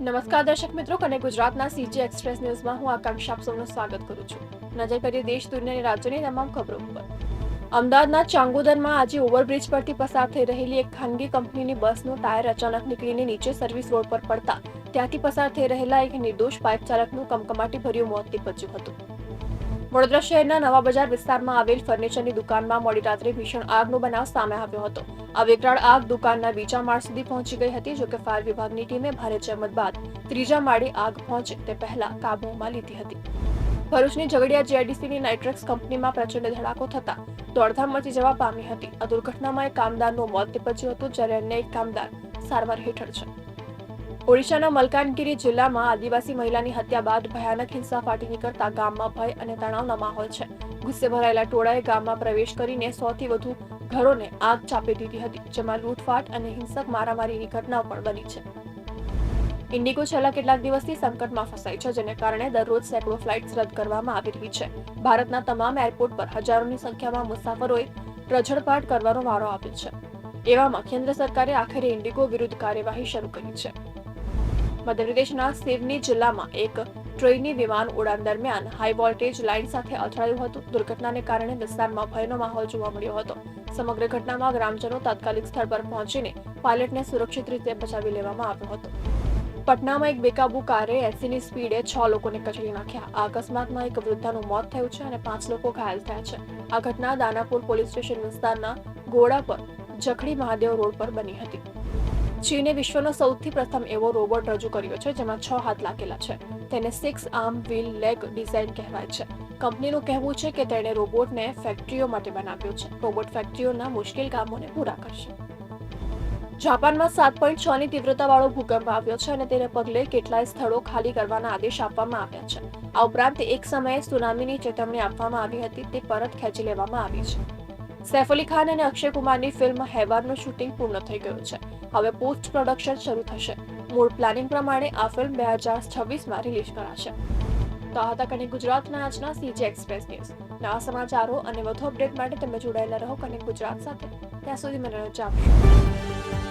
નમસ્કાર દર્શક મિત્રો, કનેક્ટ ગુજરાતના સીજી એક્સપ્રેસ ન્યૂઝમાં હું આકાંક્ષા આપ સૌનું સ્વાગત કરું છું. નજર કરીએ દેશ દુનિયા અને રાજ્યની તમામ ખબરો ઉપર. અમદાવાદના ચાંગોદરમાં આજે ઓવરબ્રિજ પરથી પસાર થઈ રહેલી એક ખાનગી કંપનીની બસનું ટાયર અચાનક નીકળીને નીચે સર્વિસ રોડ પર પડતા ત્યાંથી પસાર થઈ રહેલા એક નિર્દોષ બાઇક ચાલકનું કમકમાટીભર્યું મોત નીપજ્યું હતું. વડોદરા શહેરના નવા બજાર વિસ્તારમાં આવેલ ફર્નિચરની દુકાનમાં મોડી રાત્રે ભીષણ આગનો બનાવ સામે આવ્યો હતો. આ વિકરાળ આગ દુકાનના બીજા માળ સુધી પહોંચી ગઈ હતી. જોકે ફાયર વિભાગની ટીમે ભારે જહેમત બાદ ત્રીજા માળે આગ પહોંચે તે પહેલા કાબૂમાં લીધી હતી. ભરૂચની ઝઘડિયા જીઆઈડીસીની નાઇટ્રેક્સ કંપનીમાં પ્રચંડ ધડાકો થતા દોડધામ મચી જવા પામી હતી. આ દુર્ઘટનામાં એક કામદારનું મોત નીપજ્યું હતું, જ્યારે અન્ય એક કામદાર સારવાર હેઠળ છે. ઓડિશાના મલકાનગિરી જિલ્લામાં આદિવાસી મહિલાની હત્યા બાદ ભયાનક હિંસા ફાટી નીકળતા ગામમાં ભય અને તણાવનો માહોલ છે. ગુસ્સે ભરાયેલા ટોળાએ ગામમાં પ્રવેશ કરીને 100 થી વધુ ઘરોને આગ ચાપી દીધી હતી, જેમાં લૂંટફાટ અને હિંસક મારામારીની ઘટનાઓ પણ બની છે. ઇન્ડિગો છેલ્લા કેટલાક દિવસથી સંકટમાં ફસાઈ છે, જેને કારણે દરરોજ સેંકડો ફ્લાઇટ્સ રદ કરવામાં આવી રહી છે. ભારતના તમામ એરપોર્ટ પર હજારોની સંખ્યામાં મુસાફરોએ રઝળપાટ કરવાનો વારો આપ્યો છે. એવામાં કેન્દ્ર સરકારે આખરે ઇન્ડિગો વિરુદ્ધ કાર્યવાહી શરૂ કરી છે. મધ્યપ્રદેશના સિવની જિલ્લામાં એક ટ્રેની વિમાન ઉડાન દરમિયાન હાઈ વોલ્ટેજ લાઇન સાથે અથડાયું હતું. દુર્ઘટનાને કારણે વિસ્તારમાં ભયનો માહોલ જોવા મળ્યો હતો. સમગ્ર ઘટનામાં ગ્રામજનો તાત્કાલિક સ્થળ પર પહોંચીને પાયલટને સુરક્ષિત રીતે બચાવી લેવામાં આવ્યો હતો. પટનામાં એક બેકાબુ કારે 80ની સ્પીડે 6 લોકોને કચડી નાખ્યા. આ અકસ્માતમાં એક વૃદ્ધાનું મોત થયું છે અને 5 લોકો ઘાયલ થયા છે. આ ઘટના દાનાપુર પોલીસ સ્ટેશન વિસ્તારના ગોળા પર જખડી મહાદેવ રોડ પર બની હતી. ચીને વિશ્વનો સૌથી પ્રથમ એવો રોબોટ રજૂ કર્યો છે જેમાં 6 હાથ લાગેલા છે. તેને 6 આર્મ વ્હીલ લેગ ડિઝાઇન કહેવાય છે. કંપનીનું કહેવું છે કે તેણે રોબોટને ફેક્ટરીઓ માટે બનાવ્યો છે. રોબોટ ફેક્ટરીઓના મુશ્કેલ કામોને પૂરા કરશે. જાપાનમાં 7.6ની તીવ્રતાવાળો ભૂકંપ આવ્યો છે અને તેને પગલે કેટલાય સ્થળો ખાલી કરવાના આદેશ આપવામાં આવ્યા છે. આ ઉપરાંત એક સમયે સુનામીની ચેતવણી આપવામાં આવી હતી, તે પરત ખેંચી લેવામાં આવી છે. સૈફ અલી ખાન અને અક્ષય કુમારની ફિલ્મ હેવારનું શૂટિંગ પૂર્ણ થઈ ગયું છે. હવે પોસ્ટ પ્રોડક્શન શરૂ થશે. મૂળ પ્લાનિંગ પ્રમાણે આ ફિલ્મ 2026માં રિલીઝ કરાશે. તો આ હતા કનેક્ટ ગુજરાતના આજના સીજી એક્સપ્રેસ ન્યૂઝ. નવા સમાચારો અને વધુ અપડેટ માટે તમે જોડાયેલા રહો કનેક્ટ ગુજરાત સાથે. ત્યાં સુધી મને રજા આપશો.